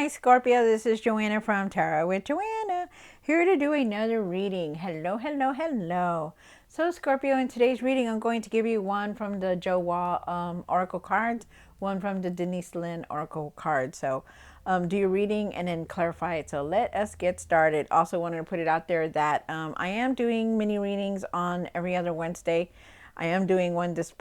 Hi Scorpio, this is Joanna from Tarot with Joanna, here to do another reading. Hello, hello, hello. So Scorpio, in today's reading, I'm going to give you one from the Joe Wah Oracle cards, one from the Denise Lynn Oracle cards. So do your reading and then clarify it. So let us get started. Also wanted to put it out there that I am doing mini readings on every other Wednesday. I am doing one this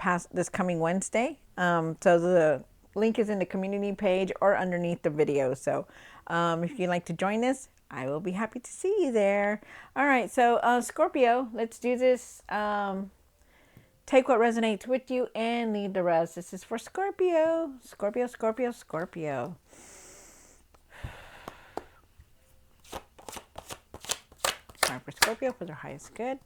coming Wednesday. So the link is in the community page or underneath the video. So if you'd like to join us, I will be happy to see you there. All right, so Scorpio, let's do this. Take what resonates with you and leave the rest. This is for Scorpio. Scorpio, Scorpio, Scorpio. Time for Scorpio for their highest good.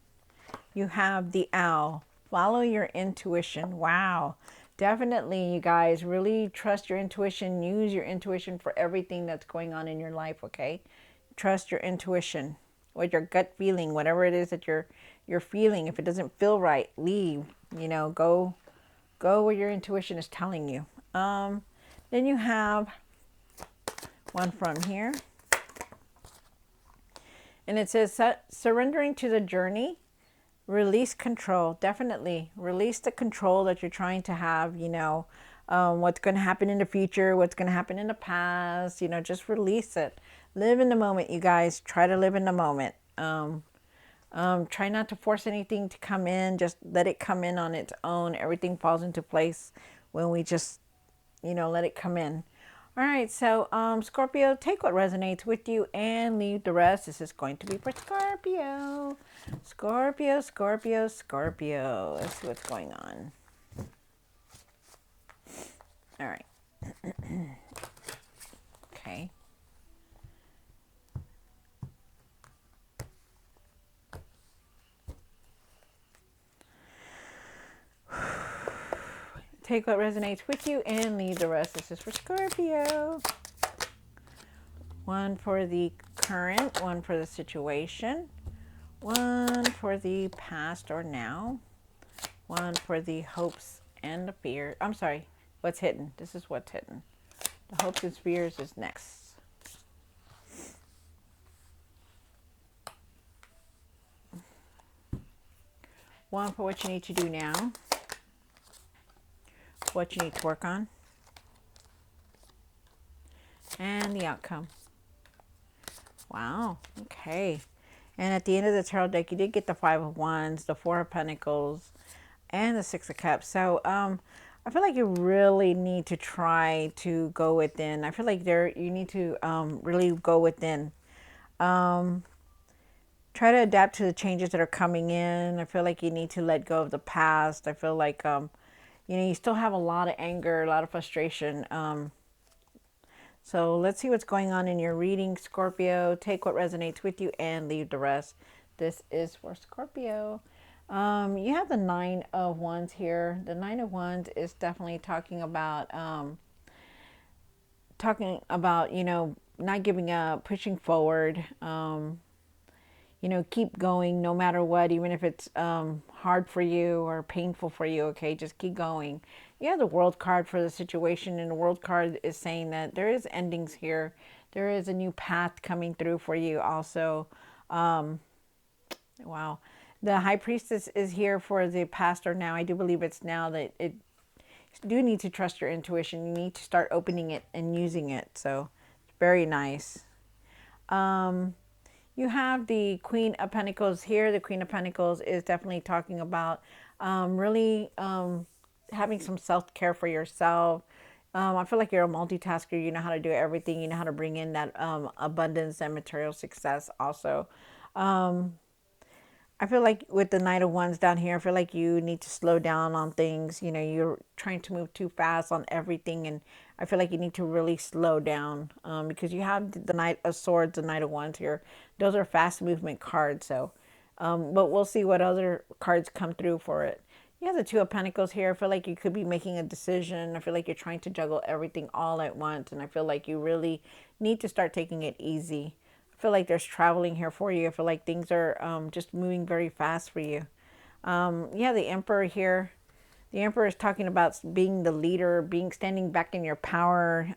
You have the owl. Follow your intuition. Wow. Definitely, you guys, really trust your intuition. Use your intuition for everything that's going on in your life, okay? Trust your intuition, with your gut feeling, whatever it is that you're feeling. If it doesn't feel right, leave. You know, go where your intuition is telling you. Then you have one from here. And it says, surrendering to the journey. Release control. Definitely release the control that you're trying to have, you know, what's going to happen in the future, what's going to happen in the past, you know, just release it. Live in the moment, you guys. Try to live in the moment. Try not to force anything to come in. Just let it come in on its own. Everything falls into place when we just, you know, let it come in. All right, so Scorpio, take what resonates with you and leave the rest. This is going to be for Scorpio. Scorpio, Scorpio, Scorpio. Let's see what's going on. All right. Okay. Take what resonates with you and leave the rest. This is for Scorpio. One for the current, one for the situation, one for the past or now, one for the hopes and the fear. I'm sorry, what's hidden. This is what's hidden. The hopes and fears is next. One for what you need to do now, what you need to work on, and the outcome. Wow, okay. And at the end of the tarot deck, you did get the Five of Wands, the Four of Pentacles, and the Six of Cups. So I feel like you really need to try to go within. I feel like you need to really go within. Try to adapt to the changes that are coming in. I feel like you need to let go of the past. I feel like, you know, you still have a lot of anger, a lot of frustration. So let's see what's going on in your reading, Scorpio. Take what resonates with you and leave the rest. This is for Scorpio. You have the Nine of Wands here. The Nine of Wands is definitely talking about, you know, not giving up, pushing forward. You know, keep going no matter what, even if it's hard for you or painful for you, okay? Just keep going. You have the World card for the situation, and the World card is saying that there is endings here. There is a new path coming through for you also. Wow. The High Priestess is here for the past or now. I do believe it's now that you do need to trust your intuition. You need to start opening it and using it. So, it's very nice. You have the Queen of Pentacles here. The Queen of Pentacles is definitely talking about really having some self-care for yourself. I feel like you're a multitasker. You know how to do everything. You know how to bring in that abundance and material success also. I feel like with the Knight of Wands down here, I feel like you need to slow down on things. You know, you're trying to move too fast on everything, and I feel like you need to really slow down because you have the Knight of Swords, the Knight of Wands here. Those are fast movement cards, so but we'll see what other cards come through for it. You have the Two of Pentacles here. I feel like you could be making a decision. I feel like you're trying to juggle everything all at once, and I feel like you really need to start taking it easy. I feel like there's traveling here for you. I feel like things are just moving very fast for you. Yeah, the Emperor here. The Emperor is talking about being the leader, standing back in your power,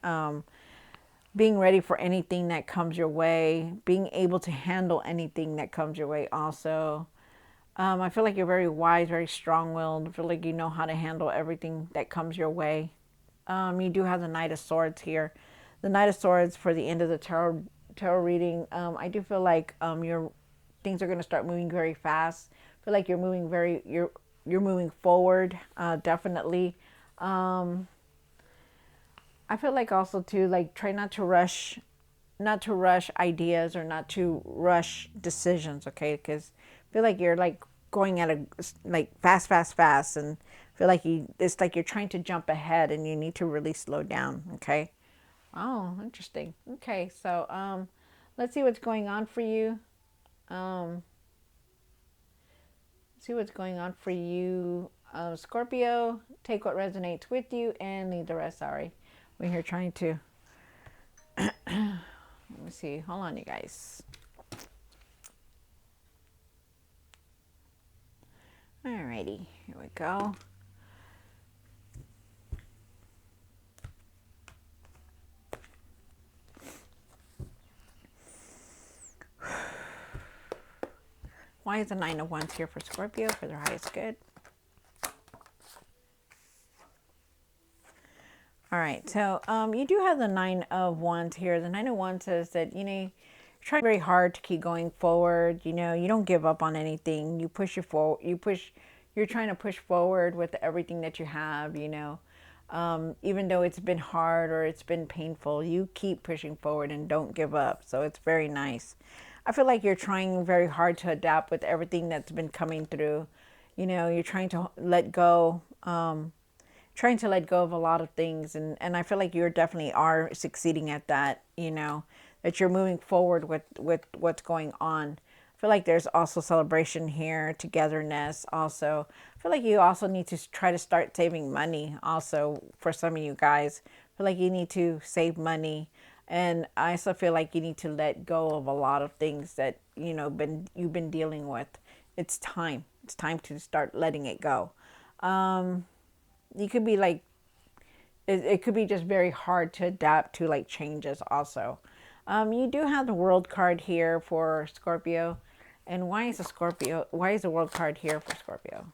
being ready for anything that comes your way, being able to handle anything that comes your way also. I feel like you're very wise, very strong-willed. I feel like you know how to handle everything that comes your way. You do have the Knight of Swords here. The Knight of Swords for the end of the tarot reading. I do feel like your things are going to start moving very fast. I feel like you're moving you're moving forward, definitely. I feel like also too, like, try not to rush ideas or not to rush decisions, okay? Because I feel like you're like going at a like fast, and feel like it's like you're trying to jump ahead, and you need to really slow down, okay? Oh, interesting. Okay, so let's see what's going on for you. Um, see what's going on for you, Scorpio. Take what resonates with you and leave the rest. Sorry, we're here trying to. Let me see. Hold on, you guys. Alrighty, here we go. Why is the Nine of Wands here for Scorpio for their highest good? All right, so you do have the Nine of Wands here. The Nine of Wands says that, you know, you're trying very hard to keep going forward. You know, you don't give up on anything. You push your forward. You're trying to push forward with everything that you have, you know. Even though it's been hard or it's been painful, you keep pushing forward and don't give up. So it's very nice. I feel like you're trying very hard to adapt with everything that's been coming through. You know, you're trying to let go. Trying to let go of a lot of things, and I feel like you definitely are succeeding at that, you know, that you're moving forward with what's going on. I feel like there's also celebration here, togetherness also. I feel like you also need to try to start saving money also for some of you guys. I feel like you need to save money, and I also feel like you need to let go of a lot of things that, you know, you've been dealing with. It's time. It's time to start letting it go. You could be like, it could be just very hard to adapt to like changes also. You do have the World card here for Scorpio. And why is the World card here for Scorpio?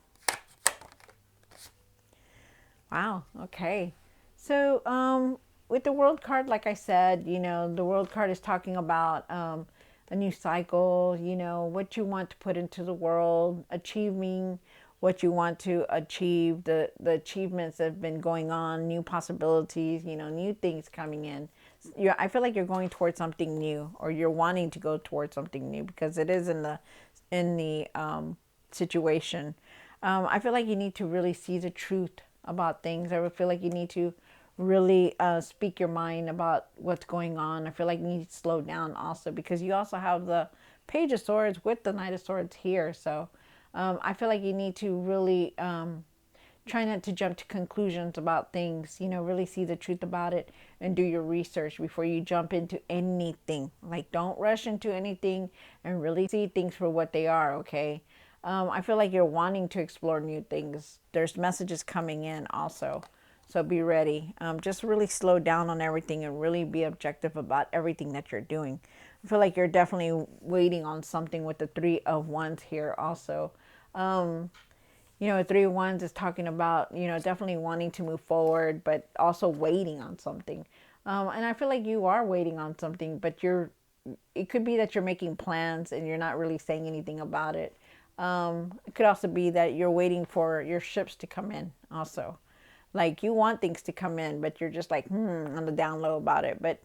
Wow, okay. So with the World card, like I said, you know, the World card is talking about a new cycle, you know, what you want to put into the world, achieving what you want to achieve, the achievements that have been going on, new possibilities, you know, new things coming in. I feel like you're going towards something new, or you're wanting to go towards something new, because it is in the situation. I feel like you need to really see the truth about things. I feel like you need to really speak your mind about what's going on. I feel like you need to slow down also, because you also have the Page of Swords with the Knight of Swords here. So I feel like you need to really try not to jump to conclusions about things, you know, really see the truth about it and do your research before you jump into anything. Like, don't rush into anything, and really see things for what they are, okay? I feel like you're wanting to explore new things. There's messages coming in also. So be ready. Just really slow down on everything and really be objective about everything that you're doing. I feel like you're definitely waiting on something with the Three of Wands here also. You know, Three of Wands is talking about, you know, definitely wanting to move forward, but also waiting on something. And I feel like you are waiting on something, but it could be that you're making plans and you're not really saying anything about it. It could also be that you're waiting for your ships to come in also. Like, you want things to come in, but you're just like, on the down low about it. But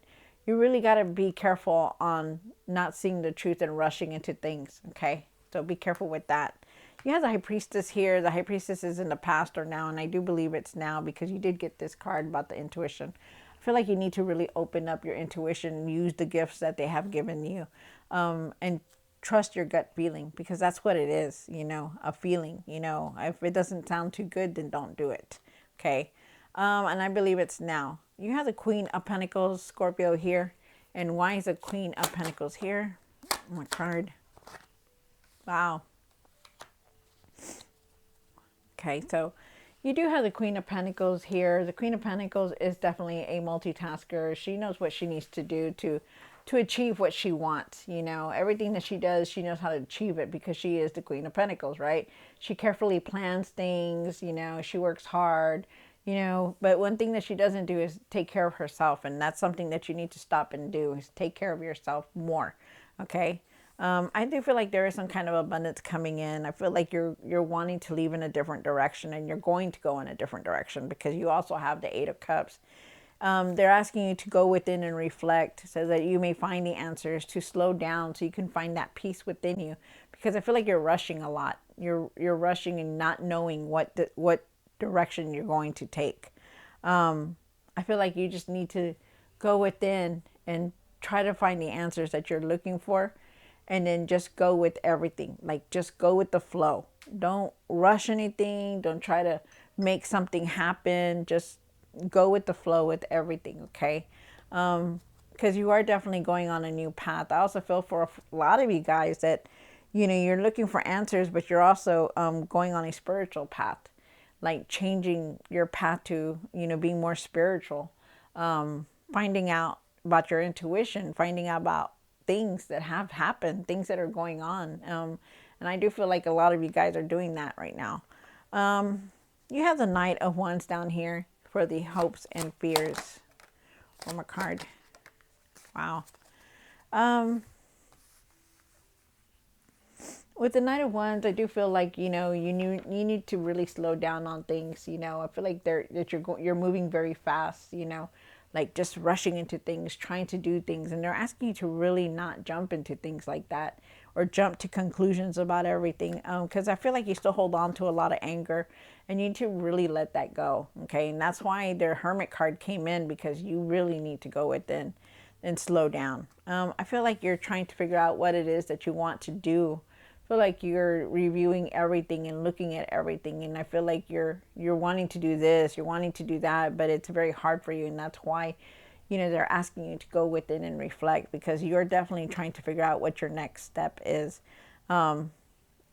you really got to be careful on not seeing the truth and rushing into things, okay? So be careful with that. You have the High Priestess here. The High Priestess is in the past or now, and I do believe it's now, because you did get this card about the intuition. I feel like you need to really open up your intuition and use the gifts that they have given you, and trust your gut feeling, because that's what it is, you know, a feeling. You know, if it doesn't sound too good, then don't do it, okay? And I believe it's now. You have the Queen of Pentacles, Scorpio, here. And why is the Queen of Pentacles here? My card. Wow. Okay, so You do have the Queen of Pentacles here. The Queen of Pentacles is definitely a multitasker. She knows what she needs to do to achieve what she wants. You know, everything that she does, she knows how to achieve it because she is the Queen of Pentacles, right? She carefully plans things, you know, she works hard, you know, but one thing that she doesn't do is take care of herself, and that's something that you need to stop and do, is take care of yourself more. Okay. I do feel like there is some kind of abundance coming in. I feel like you're wanting to leave in a different direction, and you're going to go in a different direction because you also have the Eight of Cups. They're asking you to go within and reflect so that you may find the answers, to slow down so you can find that peace within you, because I feel like you're rushing a lot. You're rushing and not knowing what direction you're going to take. I feel like you just need to go within and try to find the answers that you're looking for, and then just go with everything. Like, just go with the flow. Don't rush anything. Don't try to make something happen. Just go with the flow with everything, okay? Because you are definitely going on a new path. I also feel for a lot of you guys that, you know, you're looking for answers, but you're also going on a spiritual path, like changing your path to, you know, being more spiritual, finding out about your intuition, finding out about things that have happened, things that are going on. And I do feel like a lot of you guys are doing that right now. You have the Knight of Wands down here for the hopes and fears. One more card. Wow. With the Knight of Wands, I do feel like, you know, you need to really slow down on things. You know, I feel like you're moving very fast. You know, like just rushing into things, trying to do things, and they're asking you to really not jump into things like that, or jump to conclusions about everything. Because I feel like you still hold on to a lot of anger, and you need to really let that go. Okay, and that's why their Hermit card came in, because you really need to go within and slow down. I feel like you're trying to figure out what it is that you want to do. I feel like you're reviewing everything and looking at everything, and I feel like you're wanting to do this, you're wanting to do that, but it's very hard for you, and that's why, you know, they're asking you to go within and reflect, because you're definitely trying to figure out what your next step is. And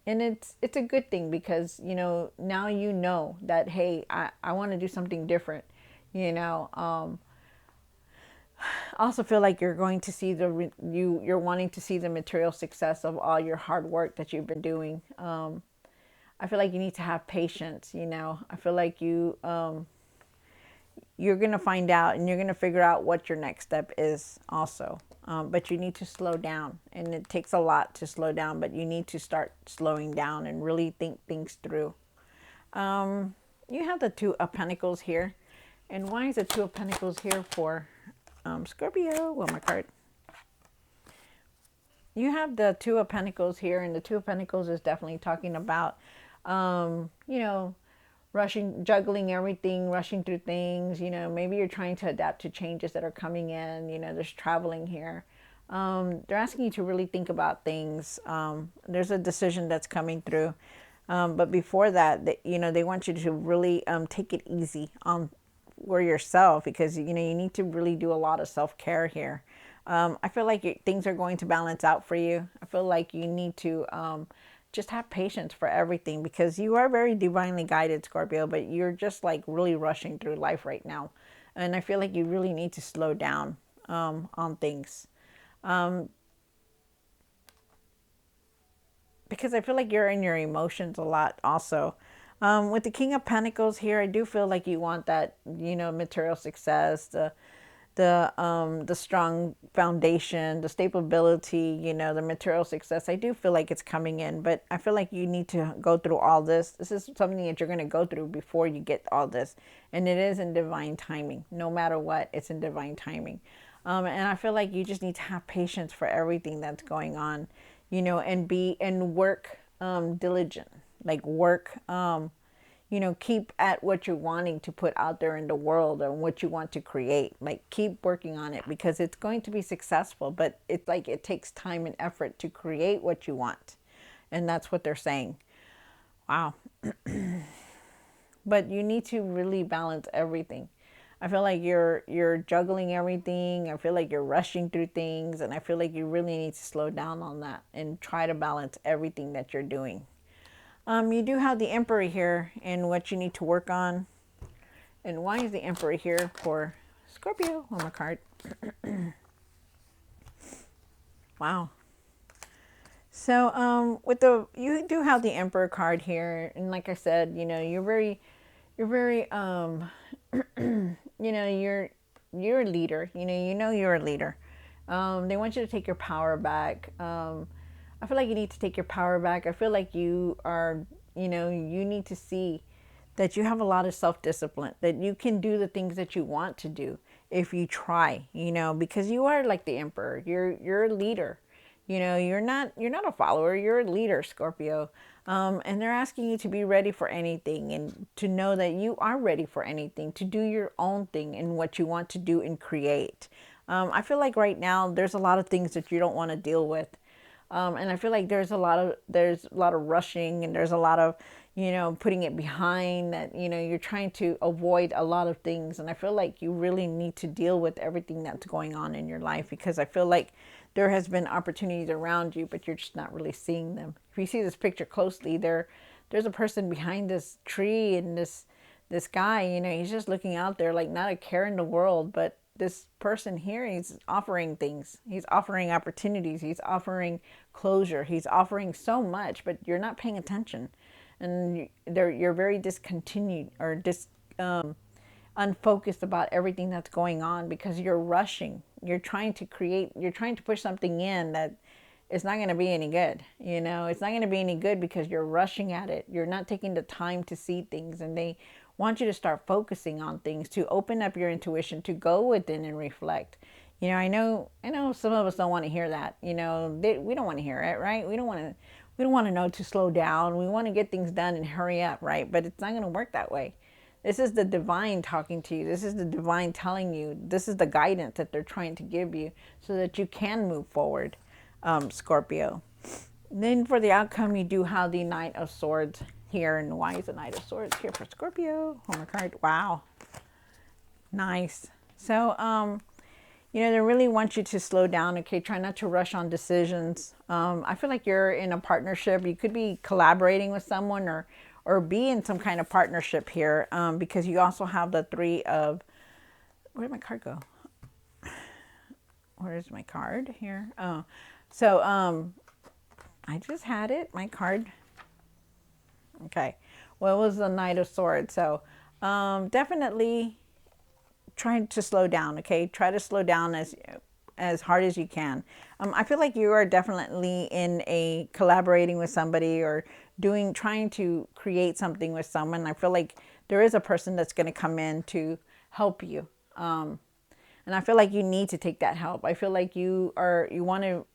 it's a good thing, because, you know, now you know that, hey, I want to do something different, you know. Also feel like you're going to see you're wanting to see the material success of all your hard work that you've been doing. I feel like you need to have patience. You know, I feel like you're gonna find out, and you're gonna figure out what your next step is also. But you need to slow down, and it takes a lot to slow down. But you need to start slowing down and really think things through. You have the Two of Pentacles here, and why is the Two of Pentacles here for? Scorpio, one more card. You have the Two of Pentacles here, and the Two of Pentacles is definitely talking about, you know, rushing, juggling everything, rushing through things. You know, maybe you're trying to adapt to changes that are coming in. You know, there's traveling here. They're asking you to really think about things. There's a decision that's coming through. But before that, you know, they want you to really take it easy on for yourself, because, you know, you need to really do a lot of self-care here. I feel like things are going to balance out for you. I feel like you need to just have patience for everything, because you are very divinely guided, Scorpio, but you're just like really rushing through life right now. And I feel like you really need to slow down on things. Because I feel like you're in your emotions a lot also. With the King of Pentacles here, I do feel like you want that, you know, material success, the strong foundation, the stability, you know, the material success. I do feel like it's coming in, but I feel like you need to go through all this. This is something that you're going to go through before you get all this. And it is in divine timing. No matter what, it's in divine timing. And I feel like you just need to have patience for everything that's going on, you know, and work diligent, like work, you know, keep at what you're wanting to put out there in the world, and what you want to create. Like, keep working on it, because it's going to be successful, but it's like it takes time and effort to create what you want. And that's what they're saying. Wow. But you need to really balance everything. I feel like you're juggling everything. I feel like you're rushing through things, and I feel like you really need to slow down on that and try to balance everything that you're doing. You do have the Emperor here and what you need to work on. And why is the Emperor here for Scorpio? One more card. Wow. So, with you do have the Emperor card here, and like I said, you're very, you're a leader. You're a leader. They want you to take your power back. I feel like you need to take your power back. I feel like you are, you need to see that you have a lot of self-discipline, that you can do the things that you want to do if you try, because you are like the Emperor. You're a leader. You're not a follower, you're a leader, Scorpio. And they're asking you to be ready for anything and to know that you are ready for anything, to do your own thing and what you want to do and create. I feel like right now there's a lot of things that you don't want to deal with. And I feel like there's a lot of rushing, and there's a lot of, putting it behind, that, you're trying to avoid a lot of things. And I feel like you really need to deal with everything that's going on in your life, because I feel like there has been opportunities around you, but you're just not really seeing them. If you see this picture closely, there's a person behind this tree, and this guy, he's just looking out there like not a care in the world. But this person here, he's offering things. He's offering opportunities. He's offering closure. He's offering so much, but you're not paying attention. And you're very discontinued, or unfocused about everything that's going on, because you're rushing. You're trying to push something in that it's not going to be any good. It's not going to be any good because you're rushing at it. You're not taking the time to see things, and they want you to start focusing on things, to open up your intuition, to go within and reflect. I know some of us don't want to hear that. We don't want to hear it, right? We don't want to know to slow down. We want to get things done and hurry up, right? But it's not going to work that way. This is the divine talking to you. This is the divine telling you. This is the guidance that they're trying to give you so that you can move forward, Scorpio. Then for the outcome, you do have the Knight of Swords here. And why is the Knight of Swords here for Scorpio? Oh my card. Wow. Nice. So, they really want you to slow down. Okay. Try not to rush on decisions. I feel like you're in a partnership. You could be collaborating with someone, or be in some kind of partnership here, because you also have the Three of, where did my card go? Where's my card here? Oh, so I just had it, my card. Okay, well, it was the Knight of Swords. So definitely trying to slow down. Okay, try to slow down as hard as you can. I feel like you are definitely in a collaborating with somebody, or trying to create something with someone. I feel like there is a person that's going to come in to help you. And I feel like you need to take that help. I feel like you want to,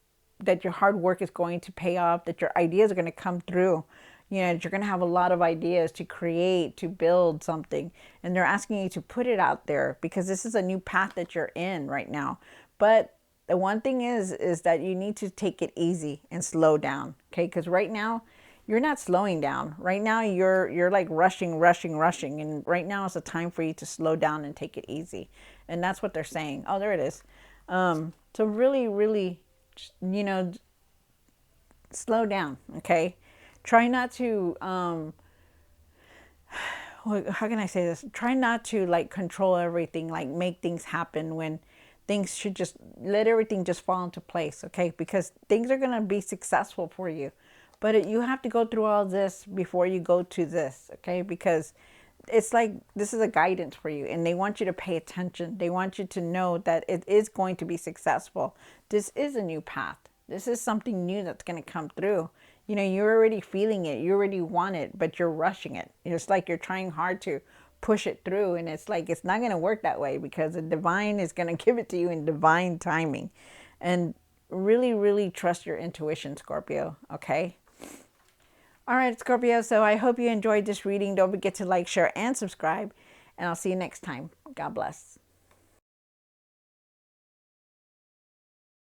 that your hard work is going to pay off, that your ideas are going to come through. That you're going to have a lot of ideas to create, to build something. And they're asking you to put it out there, because this is a new path that you're in right now. But the one thing is that you need to take it easy and slow down. Okay. Because right now you're not slowing down. Right now you're like rushing. And right now is a time for you to slow down and take it easy. And that's what they're saying. Oh, there it is. So really, really, slow down. Okay. Try not to, how can I say this? Try not to like control everything, like make things happen, when things should just let everything just fall into place. Okay. Because things are going to be successful for you, but you have to go through all this before you go to this. Okay. Because it's like, this is a guidance for you, and they want you to pay attention. They want you to know that it is going to be successful. This is a new path. This is something new that's going to come through. You're already feeling it. You already want it, but you're rushing it. It's like you're trying hard to push it through. And it's like, it's not going to work that way, because the divine is going to give it to you in divine timing. And really, really trust your intuition, Scorpio. Okay. All right, Scorpio. So I hope you enjoyed this reading. Don't forget to like, share, and subscribe. And I'll see you next time. God bless.